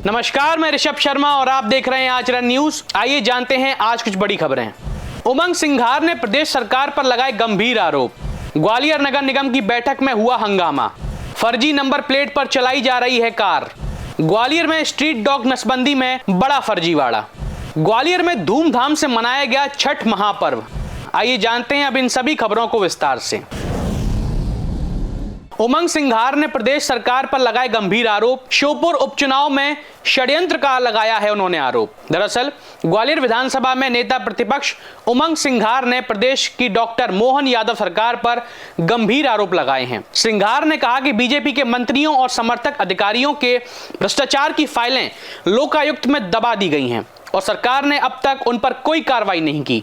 नमस्कार, मैं ऋषभ शर्मा और आप देख रहे हैं आचरण न्यूज। आइए जानते हैं आज कुछ बड़ी खबरें। उमंग सिंघार ने प्रदेश सरकार पर लगाए गंभीर आरोप। ग्वालियर नगर निगम की बैठक में हुआ हंगामा। फर्जी नंबर प्लेट पर चलाई जा रही है कार। ग्वालियर में स्ट्रीट डॉग नसबंदी में बड़ा फर्जीवाड़ा। ग्वालियर में धूमधाम से मनाया गया छठ महापर्व। आइए जानते हैं अब इन सभी खबरों को विस्तार से। उमंग सिंघार ने प्रदेश सरकार पर लगाए गंभीर आरोप। श्योपुर उपचुनाव में षड्यंत्र का लगाया है उन्होंने आरोप। दरअसल ग्वालियर विधानसभा में नेता प्रतिपक्ष उमंग सिंघार ने प्रदेश की डॉक्टर मोहन यादव सरकार पर गंभीर आरोप लगाए हैं। सिंघार ने कहा कि बीजेपी के मंत्रियों और समर्थक अधिकारियों के भ्रष्टाचार की फाइलें लोकायुक्त में दबा दी गई हैं और सरकार ने अब तक उन पर कोई कार्रवाई नहीं की।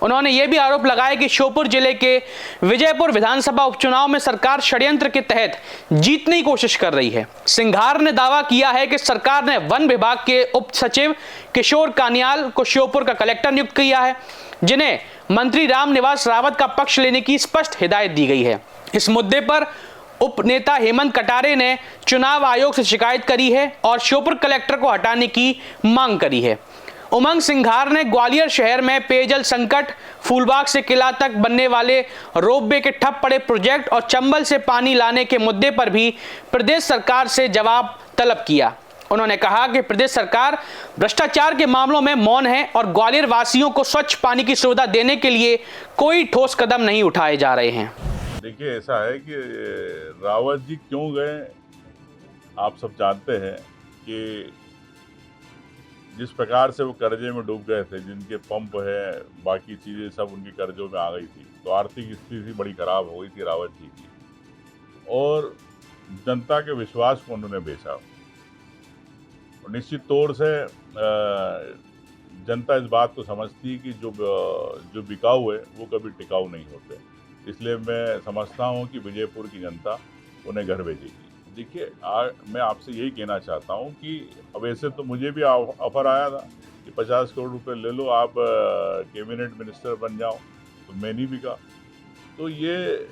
उन्होंने यह भी आरोप लगाया कि श्योपुर जिले के विजयपुर विधानसभा उपचुनाव में सरकार षड्यंत्र के तहत जीतने की कोशिश कर रही है। सिंघार ने दावा किया है कि सरकार ने वन विभाग के उप सचिव किशोर कानियाल को श्योपुर का कलेक्टर नियुक्त किया है, जिन्हें मंत्री रामनिवास रावत का पक्ष लेने की स्पष्ट हिदायत दी गई है। इस मुद्दे पर उप नेता हेमंत कटारे ने चुनाव आयोग से शिकायत करी है और श्योपुर कलेक्टर को हटाने की मांग करी है। उमंग सिंघार ने ग्वालियर शहर में पेयजल संकट, फूलबाग से किला तक बनने वाले रोपवे के ठप पड़े प्रोजेक्ट और चंबल से पानी लाने के मुद्दे पर भी प्रदेश सरकार से जवाब तलब किया। उन्होंने कहा कि प्रदेश सरकार भ्रष्टाचार के मामलों में मौन है और ग्वालियर वासियों को स्वच्छ पानी की सुविधा देने के लिए कोई ठोस कदम नहीं उठाए जा रहे हैं। देखिए, ऐसा है कि रावत जी क्यों गए आप सब जानते हैं कि जिस प्रकार से वो कर्जे में डूब गए थे, जिनके पंप है, बाकी चीज़ें सब उनके कर्जों में आ गई थी, तो आर्थिक स्थिति बड़ी खराब हो गई थी रावत जी की और जनता के विश्वास को उन्होंने बेचा। और निश्चित तौर से जनता इस बात को समझती है कि जो बिकाऊ है वो कभी टिकाऊ नहीं होते। इसलिए मैं समझता हूँ कि विजयपुर की जनता उन्हें घर भेजेगी। देखिए, मैं आपसे यही कहना चाहता हूँ कि वैसे तो मुझे भी ऑफर आया था कि 50 करोड़ रुपए ले लो, आप कैबिनेट मिनिस्टर बन जाओ, तो मैं नहीं बिका। तो ये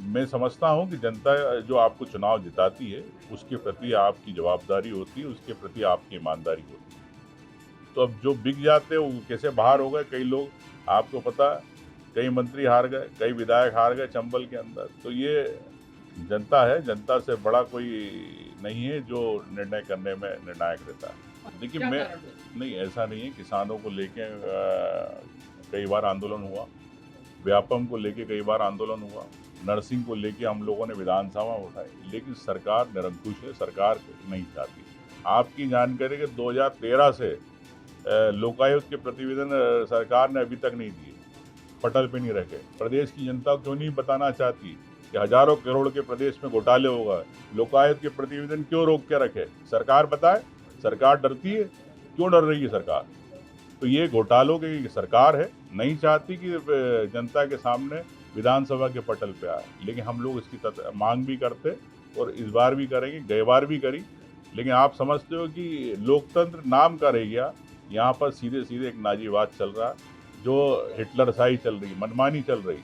मैं समझता हूँ कि जनता जो आपको चुनाव जिताती है उसके प्रति आपकी जवाबदारी होती है, उसके प्रति आपकी ईमानदारी होती है। तो अब जो बिक जाते हैं वो कैसे बाहर हो गए, कई लोग आपको पता है, कई मंत्री हार गए, कई विधायक हार गए चंबल के अंदर। तो ये जनता है, जनता से बड़ा कोई नहीं है जो निर्णय करने में निर्णायक रहता है। देखिए, मैं नहीं, ऐसा नहीं है। किसानों को लेके कई बार आंदोलन हुआ, व्यापम को लेके कई बार आंदोलन हुआ, नर्सिंग को लेके हम लोगों ने विधानसभा उठाई, लेकिन सरकार निरंकुश है, सरकार नहीं चाहती। आपकी जानकारी कि 2013 से लोकायुक्त के प्रतिवेदन सरकार ने अभी तक नहीं दिए, पटल पे नहीं रखे। प्रदेश की जनता क्यों नहीं बताना चाहती कि हजारों करोड़ के प्रदेश में घोटाले होगा, लोकायुक्त के प्रतिवेदन क्यों रोक के रखे? सरकार बताए, सरकार डरती है। क्यों डर रही है सरकार? तो ये घोटालों की सरकार है, नहीं चाहती कि जनता के सामने विधानसभा के पटल पे आए। लेकिन हम लोग इसकी मांग भी करते और इस बार भी करेंगे, गई बार भी करी। लेकिन आप समझते हो कि लोकतंत्र नाम का रह गया, यहाँ पर सीधे सीधे एक नाजीवाद चल रहा है, जो हिटलरशाही चल रही, मनमानी चल रही,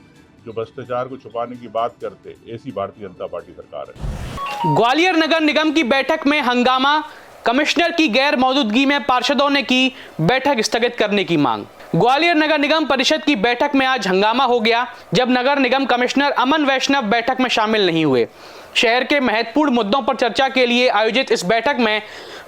जो भ्रष्टाचार को छुपाने की बात करते, ऐसी भारतीय जनता पार्टी सरकार है। ग्वालियर नगर निगम की बैठक में हंगामा। कमिश्नर की गैर मौजूदगी में पार्षदों ने की बैठक स्थगित करने की मांग। ग्वालियर नगर निगम परिषद की बैठक में आज हंगामा हो गया, जब नगर निगम कमिश्नर अमन वैष्णव बैठक में शामिल नहीं हुए। शहर के महत्वपूर्ण मुद्दों पर चर्चा के लिए आयोजित इस बैठक में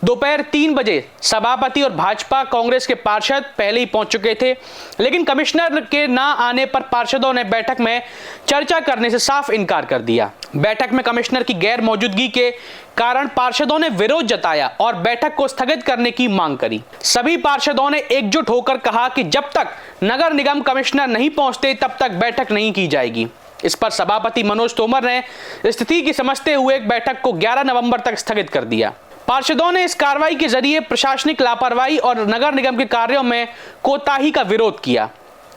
दोपहर 3 बजे सभापति और भाजपा कांग्रेस के पार्षद पहले ही पहुंच चुके थे, लेकिन कमिश्नर के ना आने पर पार्षदों ने बैठक में चर्चा करने से साफ इनकार कर दिया। बैठक में कमिश्नर की गैर मौजूदगी के कारण पार्षदों ने विरोध जताया और बैठक को स्थगित करने की मांग करी। सभी पार्षदों ने एकजुट होकर कहा कि जब तक नगर निगम कमिश्नर नहीं पहुंचते तब तक बैठक नहीं की जाएगी। इस पर सभापति मनोज तोमर ने स्थिति की समझते हुए बैठक को 11 नवंबर तक स्थगित कर दिया। पार्षदों ने इस कार्रवाई के जरिए प्रशासनिक लापरवाही और नगर निगम के कार्यों में कोताही का विरोध किया।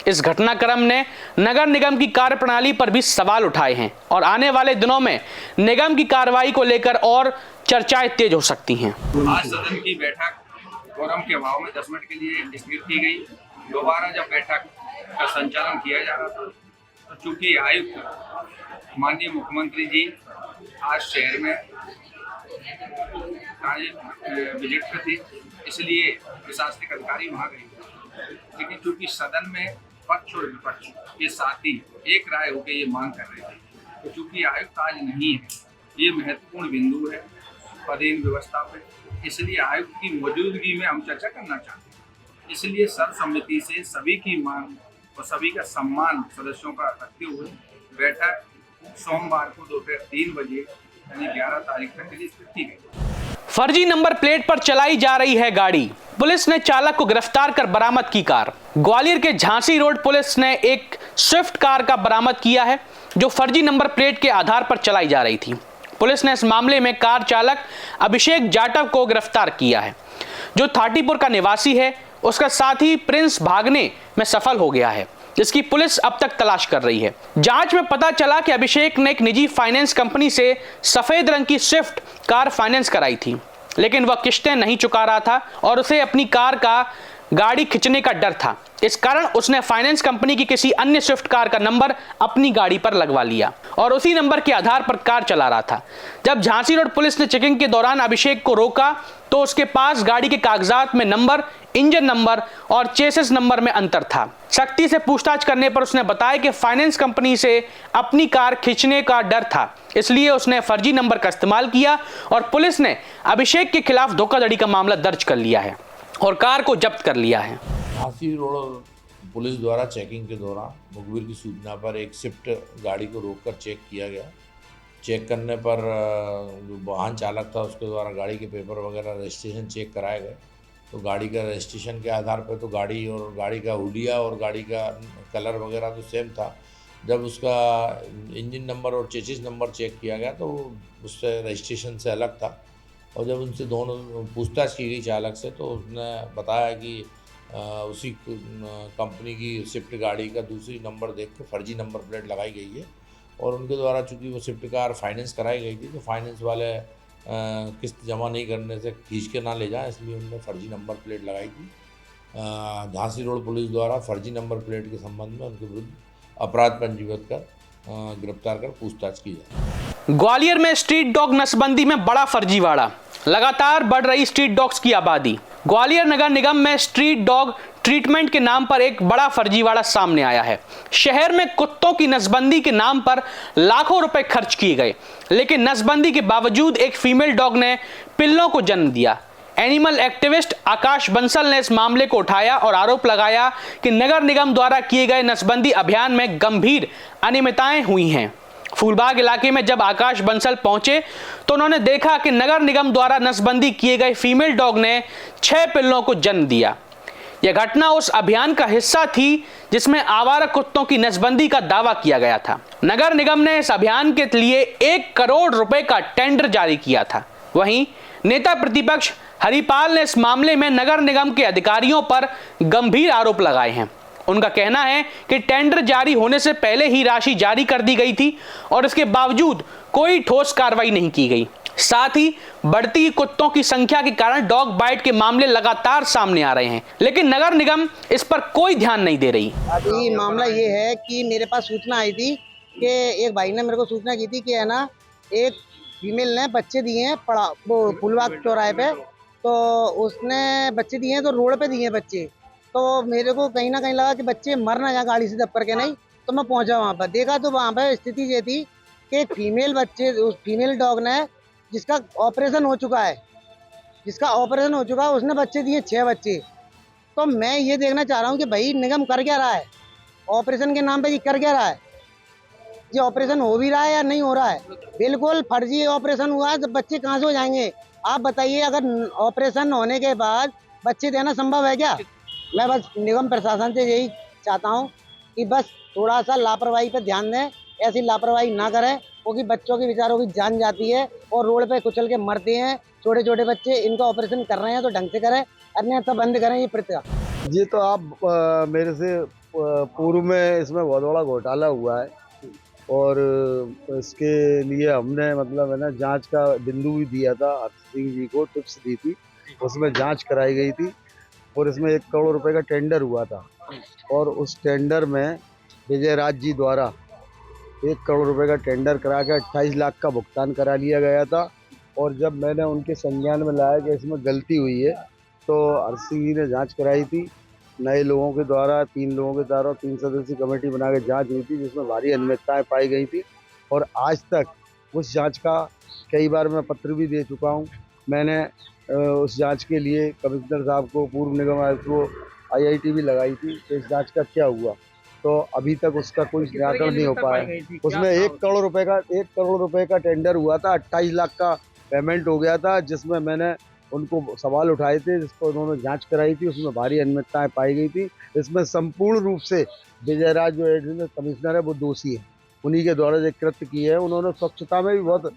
इस घटनाक्रम ने नगर निगम की कार्यप्रणाली पर भी सवाल उठाए हैं और आने वाले दिनों में निगम की कार्रवाई को लेकर और चर्चाएं तेज हो सकती हैं। आज सदन की बैठक कोरम के अभाव में 10 मिनट के लिए स्थगित की गई। दोबारा जब बैठक का संचालन किया जा रहा था, तो चूंकि आयुक्त माननीय मुख्यमंत्री जी आज शहर में विजिट पे थे, इसलिए प्रशासनिक अधिकारी वहाँ गए। लेकिन चूंकि सदन में पक्ष और विपक्ष के साथ ही एक राय होकर ये मांग कर रहे थे, तो चूंकि आयुक्त आज नहीं है, ये महत्वपूर्ण बिंदु है पदेन व्यवस्था पे, इसलिए आयुक्त की मौजूदगी में हम चर्चा करना चाहते हैं। इसलिए सर्वसम्मति से सभी की मांग और सभी का सम्मान सदस्यों का रखते हुए बैठक सोमवार को दोपहर 3 बजे यानी 11 तारीख तक के लिए स्थित की गई। फर्जी नंबर प्लेट पर चलाई जा रही है गाड़ी, पुलिस ने चालक को गिरफ्तार कर बरामद की कार। ग्वालियर के झांसी रोड पुलिस ने एक स्विफ्ट कार का बरामद किया है जो फर्जी नंबर प्लेट के आधार पर चलाई जा रही थी। पुलिस ने इस मामले में कार चालक अभिषेक जाटव को गिरफ्तार किया है जो थाटीपुर का निवासी है। उसका साथी प्रिंस भागने में सफल हो गया है, जिसकी पुलिस अब तक तलाश कर रही है। जांच में पता चला कि अभिषेक ने एक निजी फाइनेंस कंपनी से सफेद रंग की स्विफ्ट कार फाइनेंस कराई थी, लेकिन वह किस्तें नहीं चुका रहा था और उसे अपनी कार का गाड़ी खींचने का डर था। इस कारण उसने फाइनेंस कंपनी की किसी अन्य स्विफ्ट कार का नंबर अपनी गाड़ी पर लगवा लिया और उसी नंबर के आधार पर कार चला रहा था। जब झांसी रोड पुलिस ने चेकिंग के दौरान अभिषेक को रोका तो उसके पास गाड़ी के कागजात में नंबर, इंजन नंबर और चेसिस नंबर में अंतर था। सख्ती से पूछताछ करने पर उसने बताया कि फाइनेंस कंपनी से अपनी कार खींचने का डर था, इसलिए उसने फर्जी नंबर का इस्तेमाल किया और पुलिस ने अभिषेक के खिलाफ धोखाधड़ी का मामला दर्ज कर लिया है और कार को जब्त कर लिया है। झांसी रोड पुलिस द्वारा चेकिंग के दौरान मुखबिर की सूचना पर एक स्विफ्ट गाड़ी को रोककर चेक किया गया। चेक करने पर जो वाहन चालक था उसके द्वारा गाड़ी के पेपर वगैरह रजिस्ट्रेशन चेक कराए गए, तो गाड़ी का रजिस्ट्रेशन के आधार पर तो गाड़ी और गाड़ी का हुलिया और गाड़ी का कलर वगैरह तो सेम था। जब उसका इंजन नंबर और चेसिस नंबर चेक किया गया तो उससे रजिस्ट्रेशन से अलग था और जब उनसे दोनों पूछताछ की गई चालक से तो उसने बताया कि उसी कंपनी की स्विफ्ट गाड़ी का दूसरी नंबर देख के फर्जी नंबर प्लेट लगाई गई है और उनके द्वारा चूँकि वो स्विफ्ट कार फाइनेंस कराई गई थी तो फाइनेंस वाले किस्त जमा नहीं करने से खींच के ना ले जाए, इसलिए उन्होंने फर्जी नंबर प्लेट लगाई थी। झांसी रोड पुलिस द्वारा फर्जी नंबर प्लेट के संबंध में उनके विरुद्ध अपराध पंजीबद्ध कर गिरफ्तार कर पूछताछ की जाए। ग्वालियर में स्ट्रीट डॉग नसबंदी में बड़ा फर्जीवाड़ा, लगातार बढ़ रही स्ट्रीट डॉग्स की आबादी। ग्वालियर नगर निगम में स्ट्रीट डॉग ट्रीटमेंट के नाम पर एक बड़ा फर्जीवाड़ा सामने आया है। शहर में कुत्तों की नसबंदी के नाम पर लाखों रुपए खर्च किए गए, लेकिन नसबंदी के बावजूद एक फीमेल डॉग ने पिल्लों को जन्म दिया। एनिमल एक्टिविस्ट आकाश बंसल ने इस मामले को उठाया और आरोप लगाया कि नगर निगम द्वारा किए गए नसबंदी अभियान में गंभीर अनियमितताएं हुई हैं। फूलबाग इलाके में जब आकाश बंसल पहुंचे तो उन्होंने देखा कि नगर निगम द्वारा नसबंदी किए गए फीमेल डॉग ने 6 पिल्लों को जन्म दिया। यह घटना उस अभियान का हिस्सा थी जिसमें आवारा कुत्तों की नसबंदी का दावा किया गया था। नगर निगम ने इस अभियान के लिए 1 करोड़ रुपए का टेंडर जारी किया था। वहीं नेता प्रतिपक्ष हरिपाल ने इस मामले में नगर निगम के अधिकारियों पर गंभीर आरोप लगाए हैं। उनका कहना है कि टेंडर जारी होने से पहले ही राशि जारी कर दी गई थी और इसके बावजूद कोई ठोस कार्रवाई नहीं की गई। साथ ही बढ़ती कुत्तों की संख्या के कारण डॉग बाइट के मामले लगातार सामने आ रहे हैं, लेकिन नगर निगम इस पर कोई ध्यान नहीं दे रही। अभी मामला ये है कि मेरे पास सूचना आई थी कि एक भाई ने मेरे को सूचना की थी कि है ना एक फीमेल ने बच्चे दिए हैं वो फूलबाग चौराहे पे, तो उसने बच्चे दिए हैं तो रोड पे दिए हैं बच्चे, तो मेरे को कहीं ना कहीं लगा कि बच्चे मर ना जाए गाड़ी से टक्कर के, नहीं तो मैं पहुंचा वहाँ पर, देखा तो वहाँ पर स्थिति ये थी कि फीमेल बच्चे उस फीमेल डॉग ने जिसका ऑपरेशन हो चुका है उसने बच्चे दिए 6 बच्चे। तो मैं ये देखना चाह रहा हूँ कि भाई निगम कर क्या रहा है, ऑपरेशन के नाम पे ये कर क्या रहा है, ये ऑपरेशन हो भी रहा है या नहीं हो रहा है। बिल्कुल फर्जी ऑपरेशन हुआ है तो बच्चे कहाँ से हो जाएंगे आप बताइए। अगर ऑपरेशन होने के बाद बच्चे देना संभव है क्या? मैं बस निगम प्रशासन से यही चाहता हूँ कि बस थोड़ा सा लापरवाही पर ध्यान दें, ऐसी लापरवाही ना करें क्योंकि बच्चों की बेचारों की जान जाती है और रोड पे कुचल के मरते हैं छोटे छोटे बच्चे। इनका ऑपरेशन कर रहे हैं तो ढंग से करें, अन्यथा बंद करें ये प्रथा। जी तो आप मेरे से पूर्व में इसमें बहुत बड़ा घोटाला हुआ है और इसके लिए हमने मतलब है ना जांच का बिंदु भी दिया था, हर्ष सिंह जी को टिप्स दी थी, उसमें जांच कराई गई थी और इसमें 1 करोड़ रुपए का टेंडर हुआ था और उस टेंडर में विजय राज जी द्वारा 1 करोड़ रुपए का टेंडर करा के 28 लाख का भुगतान करा लिया गया था। और जब मैंने उनके संज्ञान में लाया कि इसमें गलती हुई है तो हरसिंह जी ने जांच कराई थी। नए लोगों के द्वारा 3 लोगों के द्वारा 3 सदस्यीय कमेटी बना के जाँच हुई थी, जिसमें भारी अनियमितताएँ पाई गई थी। और आज तक उस जांच का कई बार मैं पत्र भी दे चुका हूं। मैंने उस जांच के लिए कमिश्नर साहब को, पूर्व निगम आयुक्त को IIT भी लगाई थी कि इस जांच का क्या हुआ, तो अभी तक उसका कोई निराकरण नहीं हो पाया। उसमें 1 करोड़ रुपए का टेंडर हुआ था, 28 लाख का पेमेंट हो गया था, जिसमें मैंने उनको सवाल उठाए थे, जिस पर उन्होंने जांच कराई थी। उसमें भारी अनियमितताएं पाई गई थी। इसमें संपूर्ण रूप से विजय राज जो एडिशनल कमिश्नर है वो दोषी है। उन्हीं के द्वारा जो कृत्य किए हैं, उन्होंने स्वच्छता में भी बहुत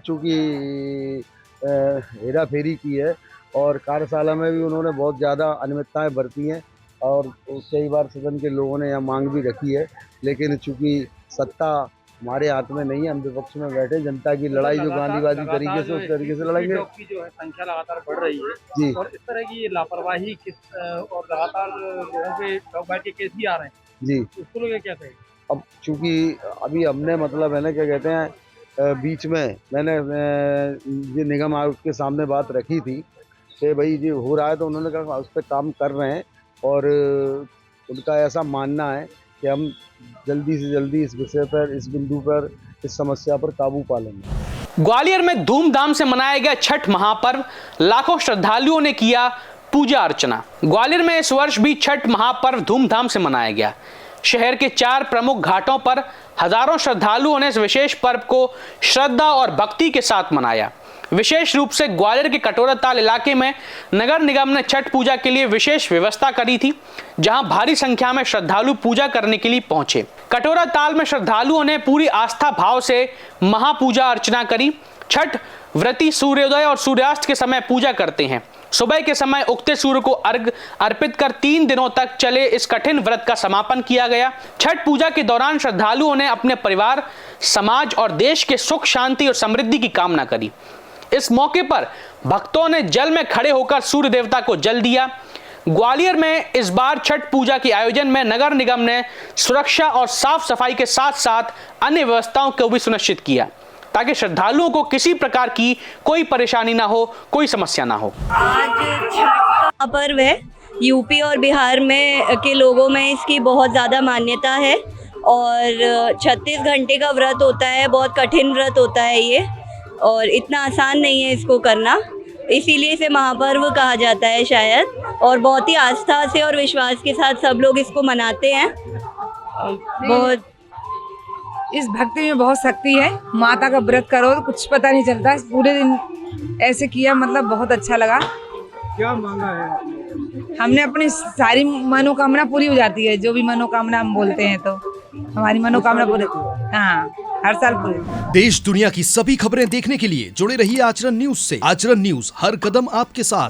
चूँकि हेरा फेरी की है और कार्यशाला में भी उन्होंने बहुत ज़्यादा अनियमितताएं बरती हैं। और कई बार सदन के लोगों ने यह मांग भी रखी है, लेकिन चूँकि सत्ता हमारे हाथ में नहीं है, हम विपक्ष में बैठे, जनता की लड़ाई जो गांधीवादी तरीके से उस तरीके से लड़ेंगे। की जो है संख्या लगातार बढ़ रही है जी। और इस तरह की लापरवाही और लगातार लोगों पे डॉग बाइट के केस भी आ रहे हैं, जी, उसको लोग क्या कहें? अब चूँकि अभी हमने मतलब है ना क्या कहते हैं, बीच में मैंने ये निगम आयोग के सामने बात रखी थी कि भाई ये हो रहा है, तो उन्होंने कहा उस पर काम कर रहे हैं और उनका ऐसा मानना है कि हम जल्दी से जल्दी इस विषय पर, इस बिंदु पर, इस समस्या पर काबू पा लेंगे। ग्वालियर में धूमधाम से मनाया गया छठ महापर्व, लाखों श्रद्धालुओं ने किया पूजा अर्चना। ग्वालियर में इस वर्ष भी छठ महापर्व धूमधाम से मनाया गया। शहर के 4 प्रमुख घाटों पर हजारों श्रद्धालुओं ने इस विशेष पर्व को श्रद्धा और भक्ति के साथ मनाया। विशेष रूप से ग्वालियर के कटोरा ताल इलाके में नगर निगम ने छठ पूजा के लिए विशेष व्यवस्था करी थी, जहां भारी संख्या में श्रद्धालु पूजा करने के लिए पहुंचे। कटोरा ताल में श्रद्धालुओं ने पूरी आस्था भाव से महापूजा अर्चना करी। छठ व्रती सूर्योदय और सूर्यास्त के समय पूजा करते हैं। सुबह के समय उगते सूर्य को अर्घ अर्पित कर 3 दिनों तक चले इस कठिन व्रत का समापन किया गया। छठ पूजा के दौरान श्रद्धालुओं ने अपने परिवार, समाज और देश के सुख, शांति और समृद्धि की कामना करी। इस मौके पर भक्तों ने जल में खड़े होकर सूर्य देवता को जल दिया। ग्वालियर में इस बार छठ पूजा के आयोजन में नगर निगम ने सुरक्षा और साफ सफाई के साथ साथ अन्य व्यवस्थाओं को भी सुनिश्चित किया, ताकि श्रद्धालुओं को किसी प्रकार की कोई परेशानी ना हो, कोई समस्या ना हो। आज छठ का पर्व है। यूपी और बिहार में के लोगों में इसकी बहुत ज़्यादा मान्यता है और 36 घंटे का व्रत होता है। बहुत कठिन व्रत होता है ये और इतना आसान नहीं है इसको करना, इसीलिए इसे महापर्व कहा जाता है शायद। और बहुत ही आस्था से और विश्वास के साथ सब लोग इसको मनाते हैं। बहुत इस भक्ति में बहुत शक्ति है। माता का व्रत करो तो कुछ पता नहीं चलता, पूरे दिन ऐसे किया, मतलब बहुत अच्छा लगा। क्या मांगा है? हमने अपनी सारी मनोकामना पूरी हो जाती है। जो भी मनोकामना हम बोलते हैं तो हमारी मनोकामना पूरी, हाँ, हर साल पूरी। देश दुनिया की सभी खबरें देखने के लिए जुड़े रहिए आचरण न्यूज से। आचरण न्यूज, हर कदम आपके साथ।